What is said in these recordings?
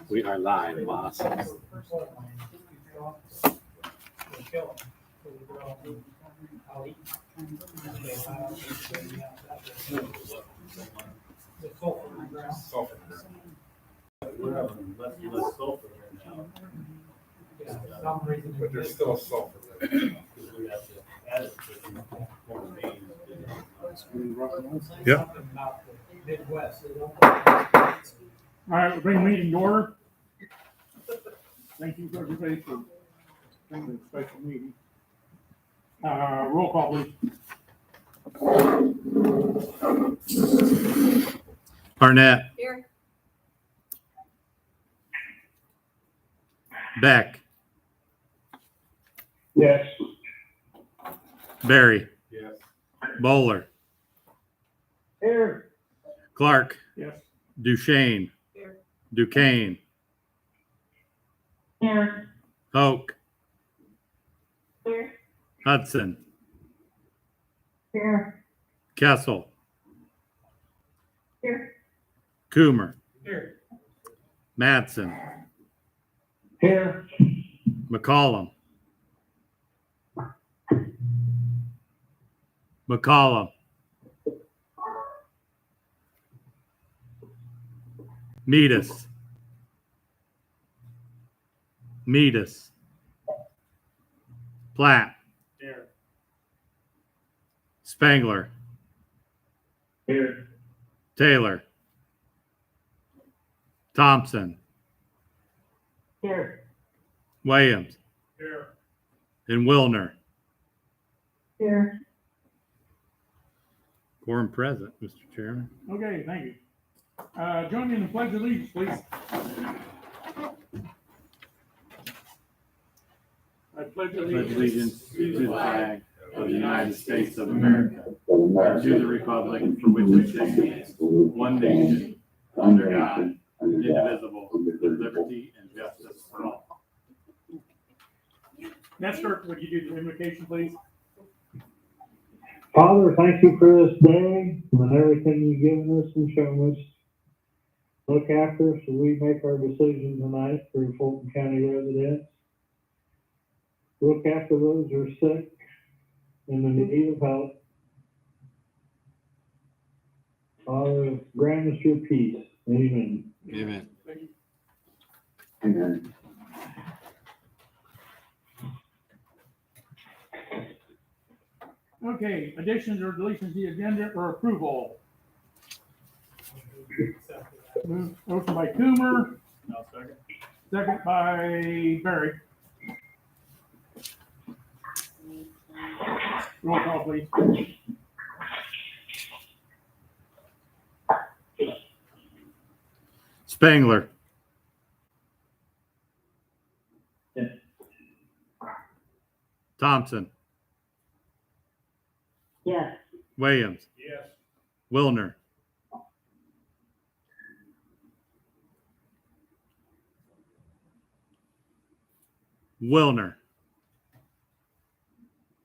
We are live, boss. We're having less sulfur here now. But there's still sulfur there. Because we have to add it to more beans. Yep. All right, we'll bring the meeting to order. Thank you everybody for coming to the special meeting. Roll call, please. Arnett. Here. Beck. Yes. Barry. Yes. Bowler. Here. Clark. Yes. Duchesne. Here. Duquesne. Here. Hoke. Here. Hudson. Here. Kessel. Here. Coomer. Here. Madsen. Here. McCollum. McCollum. Meadus. Meadus. Platt. Here. Spangler. Here. Taylor. Thompson. Here. Williams. Here. And Wilner. Here. Quorum present, Mr. Chairman. Okay, thank you. Join me in the pledge of allegiance, please. I pledge Pledge allegiance to the flag of the United States of America and to the republic for which it stands, one nation, under God, indivisible, with liberty and justice for all. Nestor, would you do the invocation, please? Father, thank you for this day and everything you've given us and shown us. Look after us as we make our decision tonight for Fulton County residents. Look after those who are sick and in need of help. Father, grant us your peace. Amen. Amen. Thank you. Amen. Okay, additions or deletions to the agenda or approval? Motion by Coomer, Now, second. second by Barry. Roll call, please. Spangler. Yes. Thompson. Yes. Williams. Yes. Wilner. Wilner.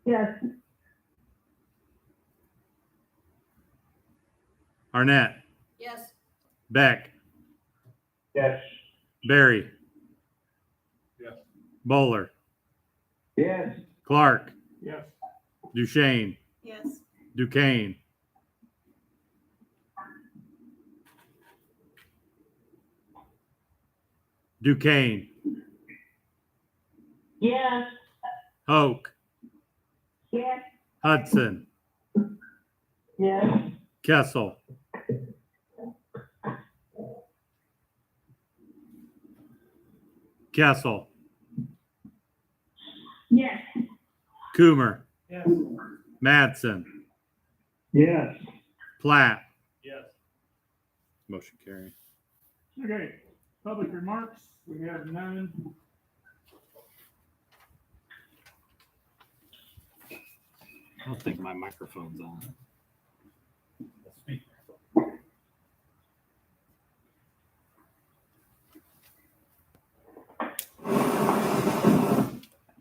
Yes. Arnett. Yes. Beck. Yes. Barry. Yes. Bowler. Yes. Clark. Yes. Duchesne. Yes. Duquesne. Duquesne. Yes. Hoke. Yes. Hudson. Yes. Kessel. Kessel. Yes. Coomer. Yes. Madsen. Yes. Platt. Yes. Motion carried. Okay, public remarks, we have none. I don't think my microphone's on. Speak.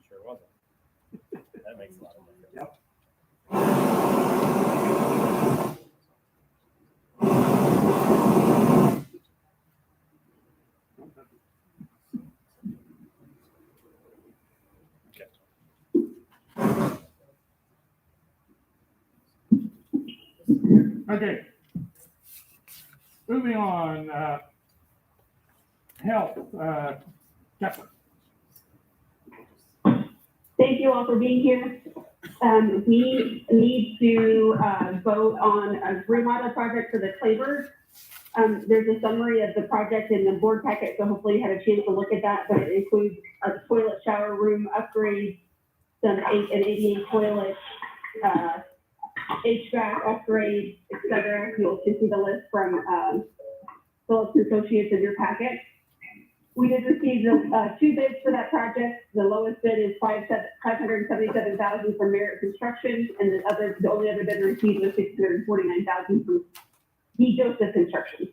Sure wasn't. That makes a lot of difference. Yep. Okay. Moving on, health, Kepler. Thank you all for being here. We need to vote on a remodel project for the Clayberg. There's a summary of the project in the board packet, so hopefully you had a chance to look at that, but it includes a toilet shower room upgrade, an ADA toilet, HVAC upgrade, et cetera. You'll see the list from Phillips Associates in your packet. We did receive two bids for that project. The lowest bid is $577,000 from Merit Construction, and the only other bid received was $649,000 from D. Joseph Construction.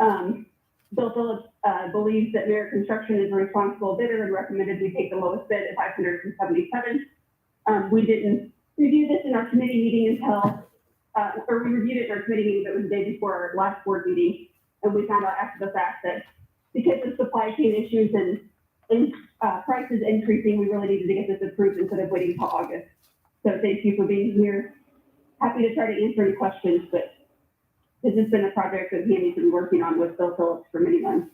Bill Phillips believes that Merit Construction is a responsible bidder and recommended we take the lowest bid at $577,000. We didn't review this in our committee meeting until, or we reviewed it in our committee meeting, but it was the day before our last board meeting, and we found out after the fact that because of supply chain issues and prices increasing, we really needed to get this approved instead of waiting until August. So thank you for being here. Happy to try to answer any questions, but this has been a project that Handy's been working on with Bill Phillips for many months.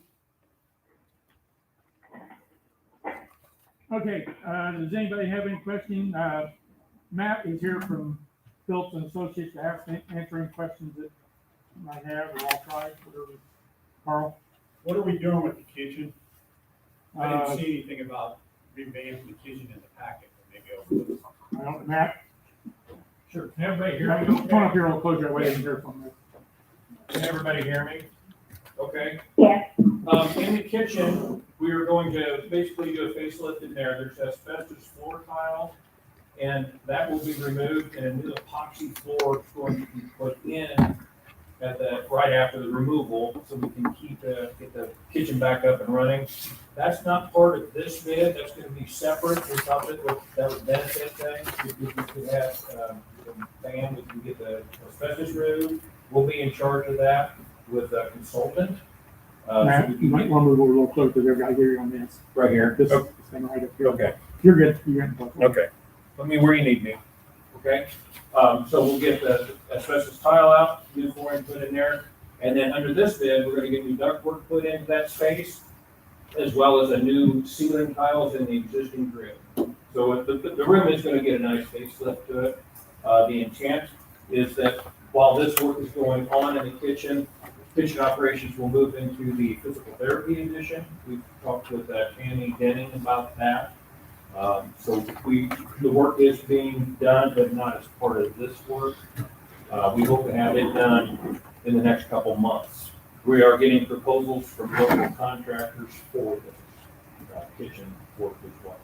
Okay, does anybody have any questions? Matt is here from Phillips and Associates to answer any questions that you might have, or I'll try, whatever. Carl? What are we doing with the kitchen? I didn't Uh, see anything about revamping the kitchen in the packet, but maybe over. I don't, Matt? Sure, can everybody hear Come me? on up here real close, that way they can hear from you. Can everybody hear me? Okay. Yes. In the kitchen, we are going to basically do a facelift in there. There's asbestos floor tile, and that will be removed, and a new epoxy floor is going to be put in at the, right after the removal, so we can get the kitchen back up and running. That's not part of this bid, that's gonna be separate. We thought that would benefit things. If we could have, Sam, we can get the asbestos removed. We'll be in charge of that with a consultant. So Matt, we you can might get- want to move a little closer there, I hear you on this. Right here? This Okay. thing right up here. Okay. You're good, you're in. Okay, let me where you need me, okay? So we'll get the asbestos tile out, new flooring put in there, and then under this bid, we're gonna get new ductwork put into that space, as well as a new ceiling tiles in the existing grid. So the room is gonna get a nice facelift to it. The intent is that while this work is going on in the kitchen operations will move into the physical therapy edition. We've talked with Tammy Denning about that. So the work is being done, but not as part of this work. We hope to have it done in the next couple months. We are getting proposals from local contractors for this kitchen work as well.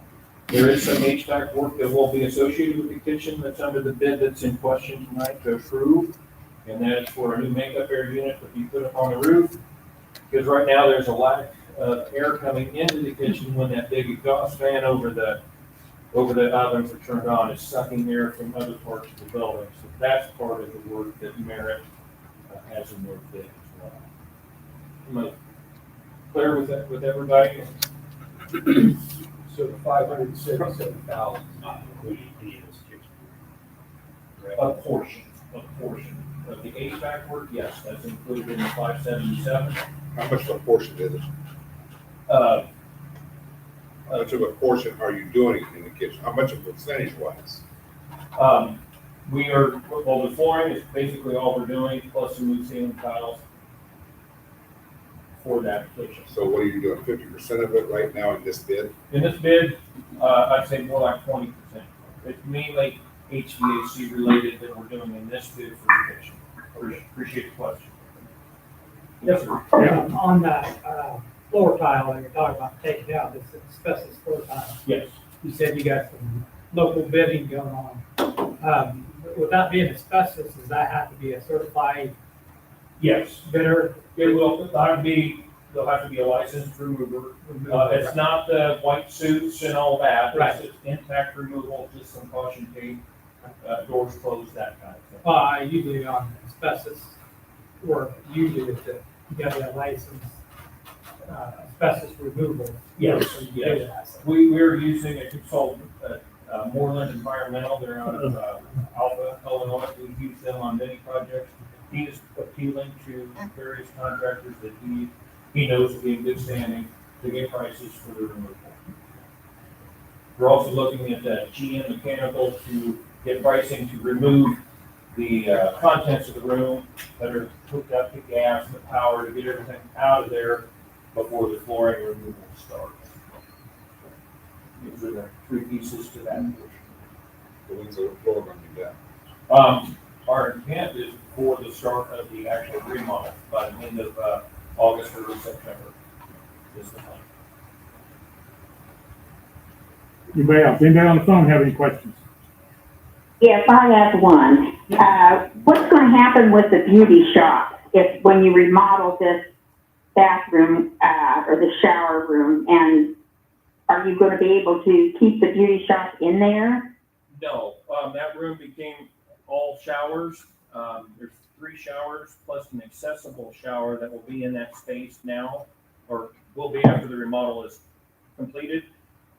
There is some HVAC work that will be associated with the kitchen that's under the bid that's in question tonight to approve. And that is for a new makeup air unit to be put up on the roof. Because right now there's a lack of air coming into the kitchen when that big exhaust fan over the ovens are turned on. It's sucking air from other parts of the building. So that's part of the work that Merit has in their bid as well. Am I clear with that, with everybody? So the $577,000 not including any of this kitchen. Correct? A portion of the HVAC work, yes, that's included in the 577. How much of a portion is it? Uh, How much of a portion are you doing in the kitchen? How much of a percentage wise? We are, well, the flooring is basically all we're doing, plus some new ceiling tiles for that kitchen. So what are you doing, 50% of it right now in this bid? In this bid, I'd say more like 20%. It's mainly HVAC related that we're doing in this bid for the kitchen. Appreciate the question. Yes, sir. On that floor tile that you're talking about taking out, this asbestos floor tile, Yes. you said you got some local bidding going on. With that being asbestos, does that have to be a certified Yes. bidder? It will, they'll have to be a licensed remover. It's not the white suits and all that. Right. It's just intact removal, just some caution tape, doors closed, that kind of thing. Usually on asbestos work, usually it's you gotta be a licensed asbestos removal. Yes, So you yes. do that. So, We're using a consultant, Moreland Environmental, they're out of Alpha, Illinois. We've used them on many projects. he's appealing to various contractors that he knows will be in good standing to get prices for the removal. We're also looking at GM Mechanical to get pricing to remove the contents of the room that are hooked up to gas and power, to get everything out of there before the flooring removal starts. These are the three pieces to that portion. So when's the floor gonna be done? Our intent is for the start of the actual remodel by the end of August or September is the plan. Anybody on the phone have any questions? Yes, I have one. What's going to happen with the beauty shop when you remodel this bathroom, or the shower room? And are you going to be able to keep the beauty shop in there? No, that room became all showers. There's 3 showers plus an accessible shower that will be in that space now, or will be after the remodel is completed.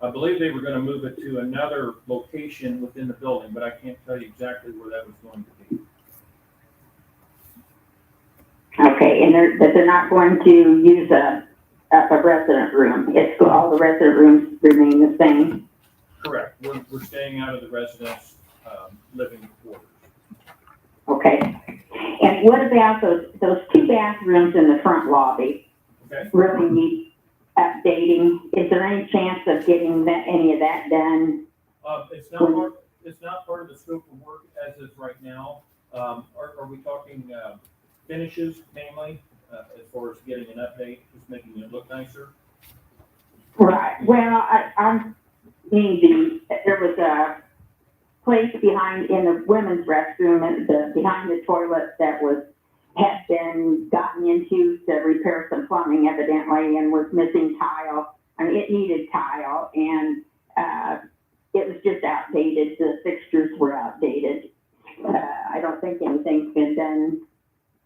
I believe they were going to move it to another location within the building, but I can't tell you exactly where that was going to be. Okay, and they're not going to use a resident room. All the resident rooms remain the same. Correct. We're staying out of the residents' living quarters. Okay. And what about those 2 bathrooms in the front lobby? Okay. Really need updating. Is there any chance of getting any of that done? It's not part of the scope of work as is right now. Are we talking finishes mainly, as far as getting an update, just making it look nicer? Right. Well, I'm meaning there was a place behind in the women's restroom and behind the toilet that had been gotten into to repair some plumbing evidently and was missing tile. I mean, it needed tile and it was just outdated. The fixtures were outdated. I don't think anything's been done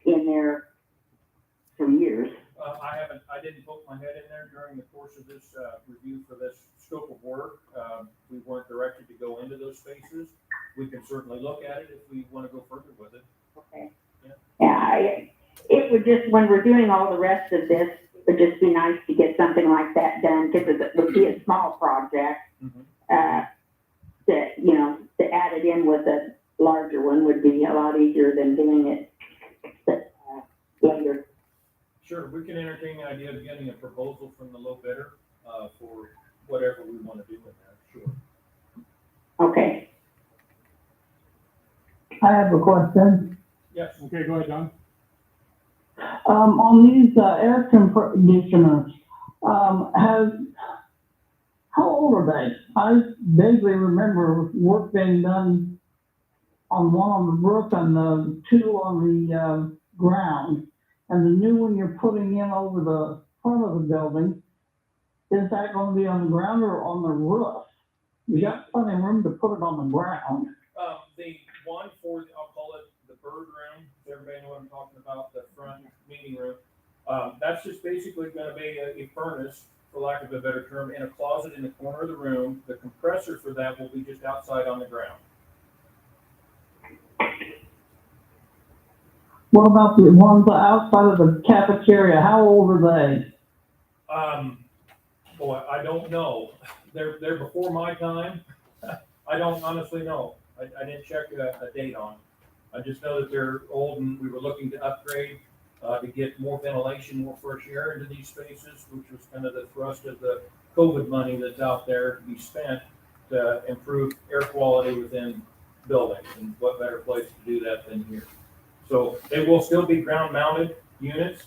in there for years. I didn't poke my head in there during the course of this review for this scope of work. We weren't directed to go into those spaces. We can certainly look at it if we want to go further with it. Okay. Yeah, it would just, when we're doing all the rest of this, it would just be nice to get something like that done because it would be a small project. Mm-hmm. To add it in with a larger one would be a lot easier than doing it later. Sure, we can entertain the idea of getting a proposal from the low bidder for whatever we want to do with that, sure. Okay. I have a question. Yes. Okay, go ahead, John. On these air conditioners, how old are they? I vaguely remember work being done on one on the roof and the 2 on the ground. And the new one you're putting in over the front of the building, is that going to be on the ground or on the roof? You got plenty of room to put it on the ground. The one for, I'll call it the bird room, does everybody know what I'm talking about, the front meeting room? That's just basically going to be a furnace, for lack of a better term, in a closet in the corner of the room. The compressor for that will be just outside on the ground. What about the ones outside of the cafeteria? How old are they? Boy, I don't know. They're before my time. I don't honestly know. I didn't check a date on. I just know that they're old and we were looking to upgrade to get more ventilation, more fresh air into these spaces, which was kind of the thrust of the COVID money that's out there to be spent to improve air quality within buildings. And what better place to do that than here? So they will still be ground mounted units.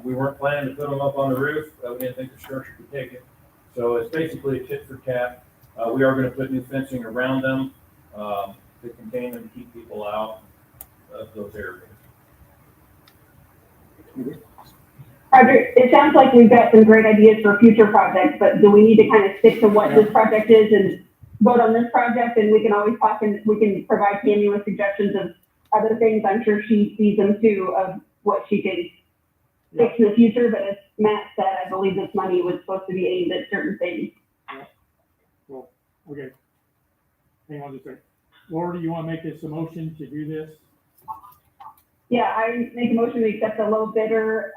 We weren't planning to put them up on the roof. We didn't think the structure could take it. So it's basically a tit for tat. We are going to put new fencing around them to contain them, keep people out of those areas. Roger, it sounds like we've got some great ideas for future projects, but do we need to kind of stick to what this project is and vote on this project? And we can always talk and we can provide Tammy with suggestions of other things. I'm sure she sees them too, of what she can fix in the future. But as Matt said, I believe this money was supposed to be aimed at certain things. Well, okay. Hang on just a second. Laura, do you want to make this a motion to do this? Yeah, I make a motion to accept the low bidder,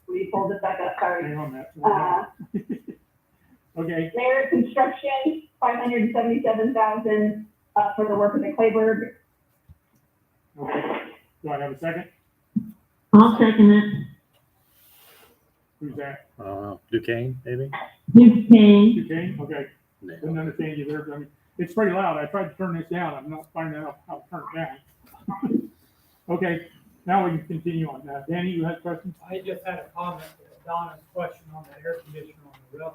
we pulled this back up, sorry. Hang on, Matt. Uh, Okay, Merit Construction, $577,000, for the work of the Clayberg. okay. Do I have a second? I'll second it. Who's that? Duquesne, maybe? You can. Okay, okay. Didn't understand you there. I mean, it's pretty loud. I tried to turn this down. I'm not finding out how to turn it down. Okay, now we can continue on that. Danny, you had questions? I just had a comment to Donna's question on that air conditioner on the roof.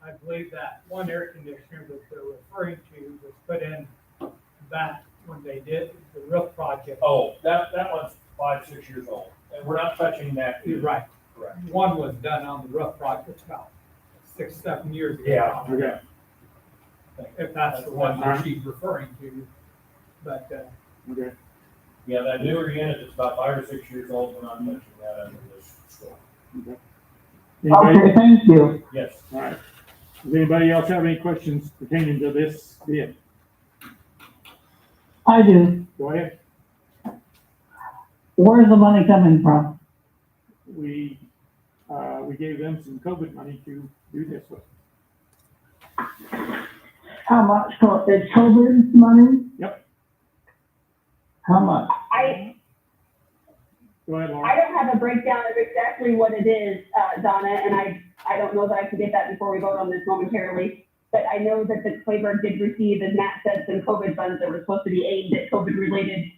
I believe that one air conditioner that they're referring to was put in back when they did the roof project. Oh, that one's 5-6 years old, and we're not touching that. You're right. Correct. One was done on the roof project about 6-7 years ago. Yeah. Okay. If that's the one that she's referring to, but, Okay. Yeah, that newer unit is about 5 or 6 years old, we're not touching that under this scope. Okay. Anybody? Okay, thank you. Yes. All right. Does anybody else have any questions pertaining to this bid? I do. Go ahead. Where's the money coming from? We gave them some COVID money to do this with. How much, it's COVID money? Yep. How much? Go ahead, I Laura. don't have a breakdown of exactly what it is, Donna, and I don't know that I can get that before we vote on this momentarily. But I know that the Clayberg did receive, as Matt said, some COVID funds that were supposed to be aimed at COVID-related,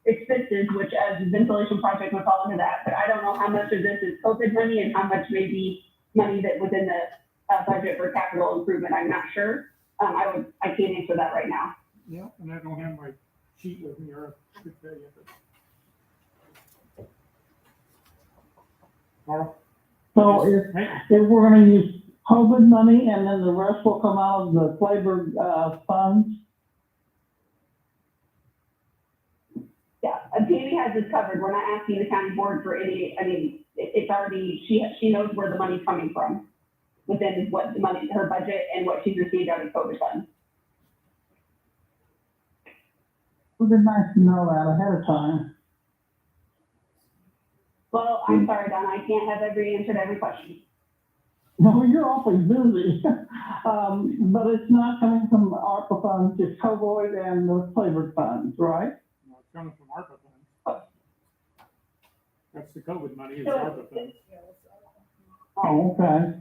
expenses, which as a ventilation project would fall into that. But I don't know how much of this is COVID money and how much may be money that was in the, budget for capital improvement. I'm not sure. I can't answer that right now. Yeah, and I don't have my sheet with me, or I could tell you. But... Carl? So if we're gonna use COVID money and then the rest will come out of the Clayberg, funds? Yeah, Tammy has this covered. We're not asking the county board for any, I mean, it's already, she knows where the money's coming from within what the money, her budget and what she's received out of COVID funds. It would be nice to know that ahead of time. Well, I'm sorry, Donna, I can't have answered every question. No, you're awfully busy. But it's not coming from ARPA funds, it's COVID and the Clayberg funds, right? No, it's coming from ARPA funds. That's the COVID money, is ARPA funds. Oh, okay.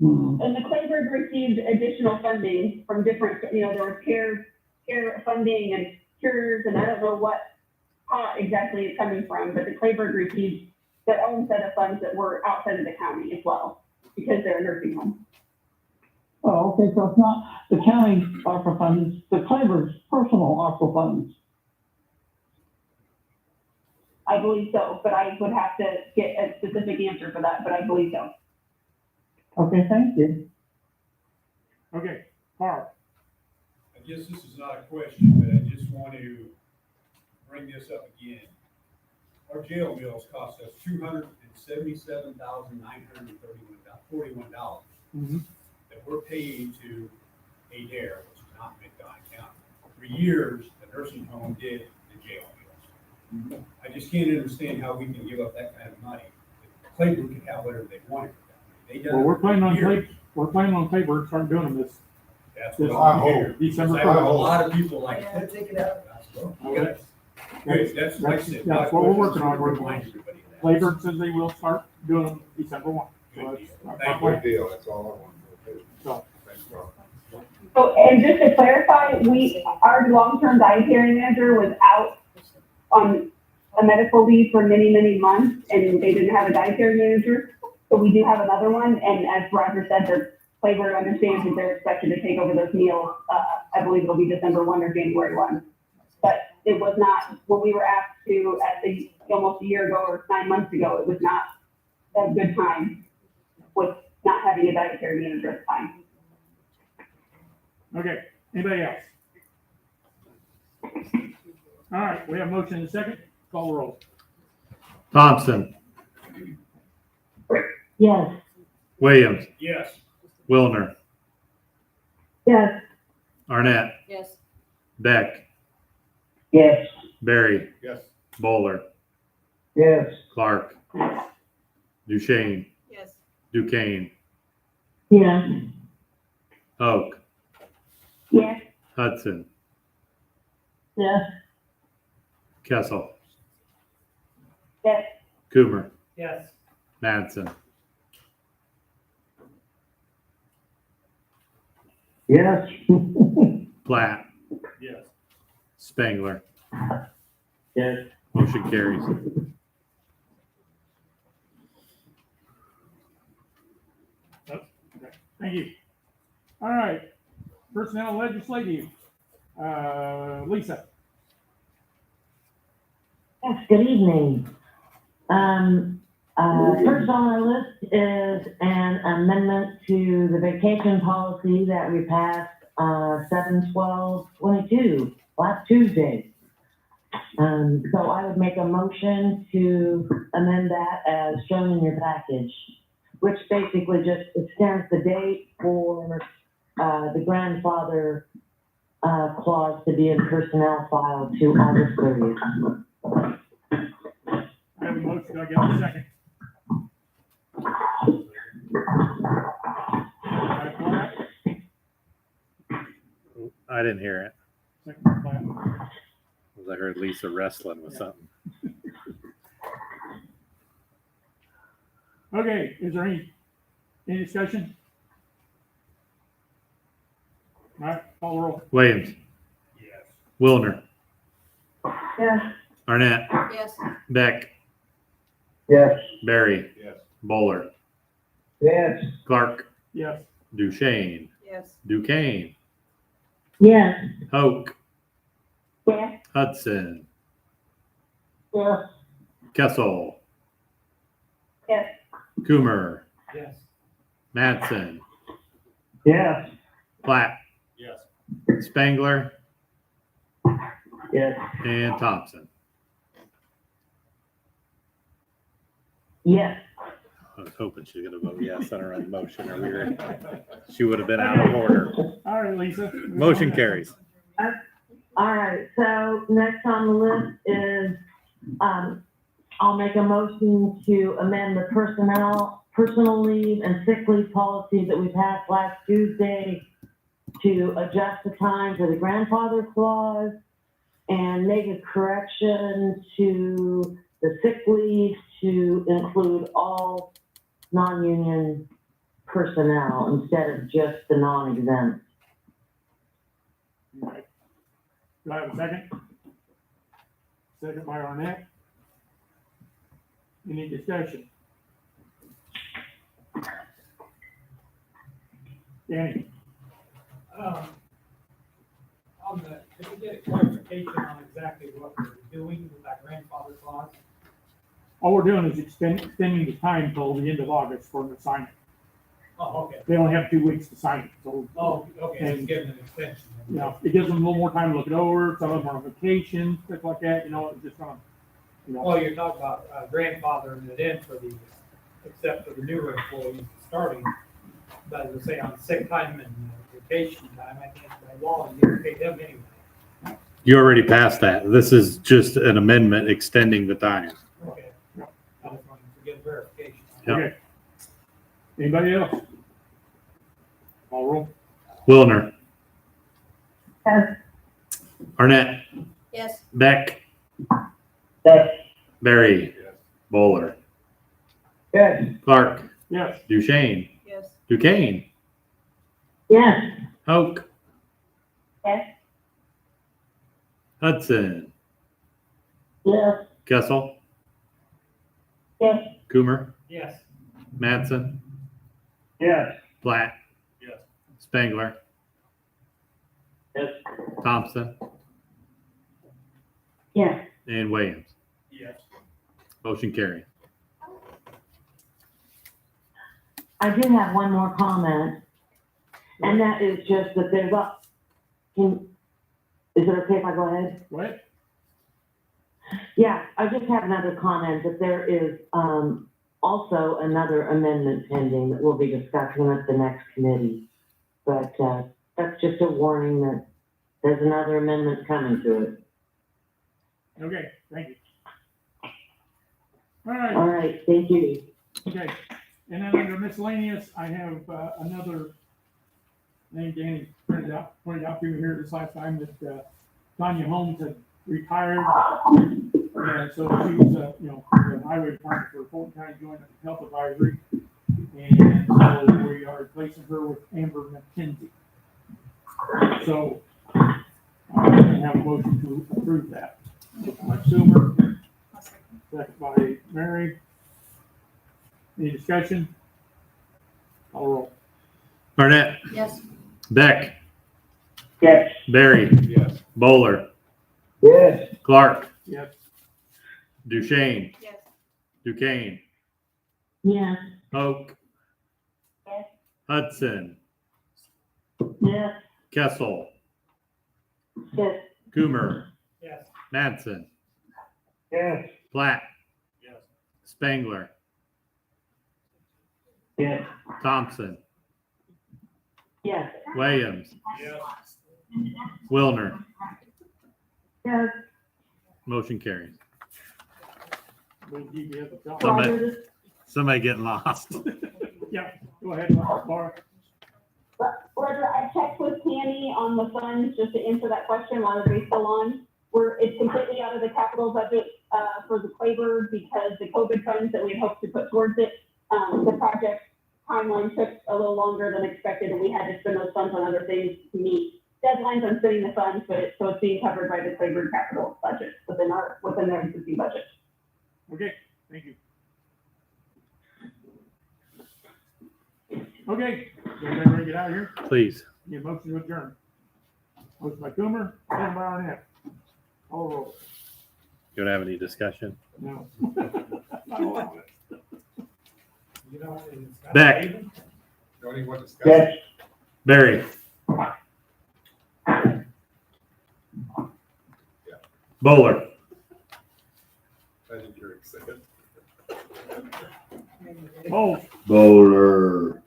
Hmm. And the Clayberg received additional funding from different, there was care funding and cures, and I don't know what pot exactly it's coming from, but the Clayberg received their own set of funds that were outside of the county as well, because they're a nursing home. Oh, okay, so it's not the county ARPA funds, it's the Clayberg's personal ARPA funds. I believe so, but I would have to get a specific answer for that, but I believe so. Okay, thank you. Okay, Carl? I guess this is not a question, but I just want to bring this up again. Our jail bills cost us $277,941 Mm-hmm. that we're paying to Adair, which is not McDonough County. For years, the nursing home did the jail bills. I just can't understand how we can give up that kind of money. Clayton can have whatever they want. They done Well, we're planning on years. Clayberg start doing them this That's this what I I'm hope. hearing. December I have a 1st. lot of people like, "Yeah, take it out. Well, you gotta- Good, that's like I said. That's what we're working on. We're Remind everybody of that. Clayberg says they will start doing them December 1. So Good that's deal. our Thank plan. Good deal, that's all I want. So, Thanks, Carl. So, and just to clarify, our long-term dietary manager was out on a medical leave for many, many months, and they didn't have a dietary manager. So we do have another one, and as Roger said, the Clayberg understands that they're expected to take over those meals. I believe it'll be December 1 or January 1. But it was not, when we were asked to, almost a year ago or 9 months ago, it was not a good time with not having a dietary manager at the time. okay, anybody else? All right, we have motion and second. Call the roll. Thompson, Yes. Williams, Yes. Wilner, Yes. Arnett, Yes. Beck, Yes. Barry, Yes. Bowler, Yes. Clark, Duchesne, Yes. Duquesne, Yes. Hoke, Yes. Hudson, Yes. Kessel, Yes. Coomer, Yes. Mattson, Yes. Platt, Yes. Spangler. Yes. Motion carries. Thank you. All right, personnel legislative, Lisa. Yes, good evening. First on our list is an amendment to the vacation policy that we passed, 7/12/22, last Tuesday. So I would make a motion to amend that as shown in your package, which basically just extends the date for, the grandfather, clause to be in personnel file to August 30th. I have a motion, do I get a second? Platt, I didn't hear it. second by Platt. I heard Lisa wrestling with something. Okay, is there any discussion? All right, call the roll. Williams, Yes. Wilner, Yes. Arnett, Yes. Beck, Yes. Barry, Yes. Bowler, Yes. Clark, Yes. Duchesne, Yes. Duquesne, Yes. Hoke, Yes. Hudson, Yes. Kessel, Yes. Coomer, Yes. Mattson, Yes. Platt, Yes. Spangler, Yes. and Thompson. Yes. I was hoping she was gonna vote yes on her own motion, or she would have been out of order. All right, Lisa. Motion carries. All right, so next on the list is, I'll make a motion to amend the personal leave and sick leave policy that we passed last Tuesday to adjust the time for the grandfather clause and make a correction to the sick leave to include all non-union personnel instead of just the non-exempt. All right. Do I have a second? Second by Arnett. Any discussion? Danny? Could we get a clarification on exactly what we're doing with that grandfather clause? All we're doing is extending the time till the end of August for them to sign it. Oh, okay. They only have 2 weeks to sign it, so, Oh, okay, so give them an extension. you know, it gives them a little more time to look it over, some of them are on vacation, stuff like that, you know, it's just gonna, you know. Oh, you're talking about grandfathering it in for the, except for the newer employees starting, but as I say, on sick time and vacation time, I think by law, you have to pay them anyway. You already passed that. This is just an amendment extending the time. Okay. I just wanted to get verification. Yep. Okay. Anybody else? Call roll. Wilner, Yes. Arnett, Yes. Beck, Yes. Barry, Yes. Bowler, Yes. Clark, Yes. Duchesne, Yes. Duquesne, Yes. Hoke, Yes. Hudson, Yes. Kessel, Yes. Coomer, Yes. Mattson, Yes. Platt, Yes. Spangler, Yes. Thompson, Yes. and Williams. Yes. Motion carried. I do have one more comment, and that is just that there's is it okay if I go ahead? What? Yeah, I just have another comment that there is, also another amendment pending that we'll be discussing at the next committee. But, that's just a warning that there's another amendment coming to it. Okay, thank you. All right. All right, thank you. Okay, and then under miscellaneous, I have, another name Danny pointed out to you here this last time that, Tanya Holmes had retired. And so she's, the highway department for Fulton County Joint Health Advisory. And so we are replacing her with Amber McKenzie. So, I'm gonna have a motion to approve that. By Sumer, second by Mary. Any discussion? Call roll. Barnett, Yes. Beck, Yes. Barry, Yes. Bowler, Yes. Clark, Yes. Duchesne, Yes. Duquesne, Yes. Hoke, Yes. Hudson, Yes. Kessel, Yes. Coomer, Yes. Madsen, Yes. Platt, Yes. Spangler, Yes. Thompson, Yes. Williams, Yes. Wilner. Yes. Motion carries. We'll give you the top. Somebody, somebody getting lost. Yeah, go ahead, Laura. Roger, I checked with Tammy on the funds, just to answer that question while everybody's still on. It's completely out of the capital budget, for the Clayberg because the COVID funds that we had hoped to put towards it, the project timeline took a little longer than expected and we had to spend those funds on other things to meet deadlines on spending the funds, so it's being covered by the Clayberg capital budget within their existing budget. Okay, thank you. Okay, everybody ready to get out of here? Please. Need a motion to adjourn. Motion by Coomer, second by Arnett. All roll. You don't have any discussion? No. Not allowed it. You know, it's not Beck. even- Don't even want to discuss. Yes. Barry. Bowler, I think you're excited. Oh, Bowler,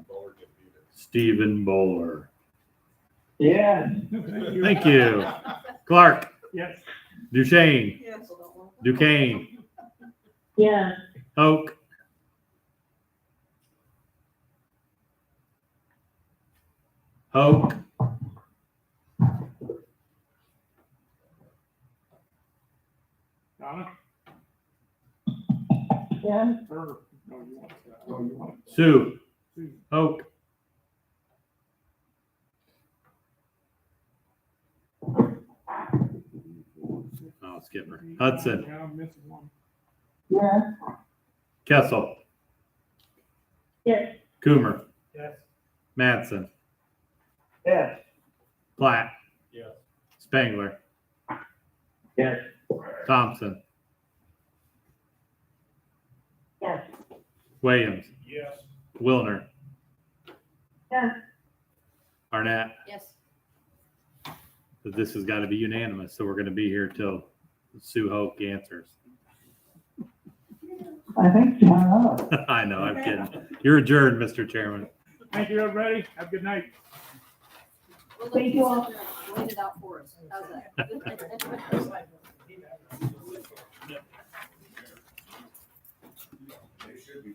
Bowler get beat it. Stephen Bowler. Yes. Thank you. Clark, yes. Duchesne, Yes. Duquesne, Yes. Hoke, Hoke, Donna? Yes. Or, no, you want, oh, you want. Sue, Sue. Hoke, oh, Skipper, Hudson, Yeah, I'm missing one. Yes. Kessel, Yes. Coomer, Yes. Madsen, Yes. Platt, Yes. Spangler, Yes. Thompson, Yes. Williams, Yes. Wilner, Yes. Arnett. Yes. But this has got to be unanimous, so we're going to be here till Sue Hoke answers. I think so. I know, I'm kidding. You're adjourned, Mr. Chairman. Thank you, everybody. Have a good night. We'll let Thank you all. sit there and Wait it out for us. How's that? They should be.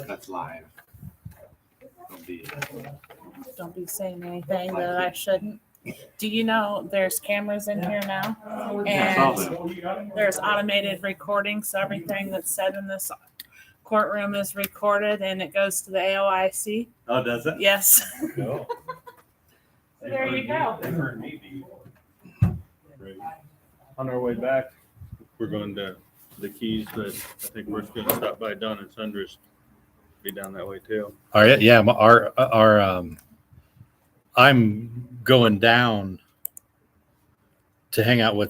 That's live. Don't be saying anything that I shouldn't. Do you know there's cameras in here now? And there's automated recording, so everything that's said in this courtroom is recorded and it goes to the AOIC. Oh, does it? Yes. No. So there you go. They heard me be. On our way back, we're going to the Keys, but I think we're just gonna stop by Don and Sundra's. Be down that way too. All right, yeah, I'm going down to hang out with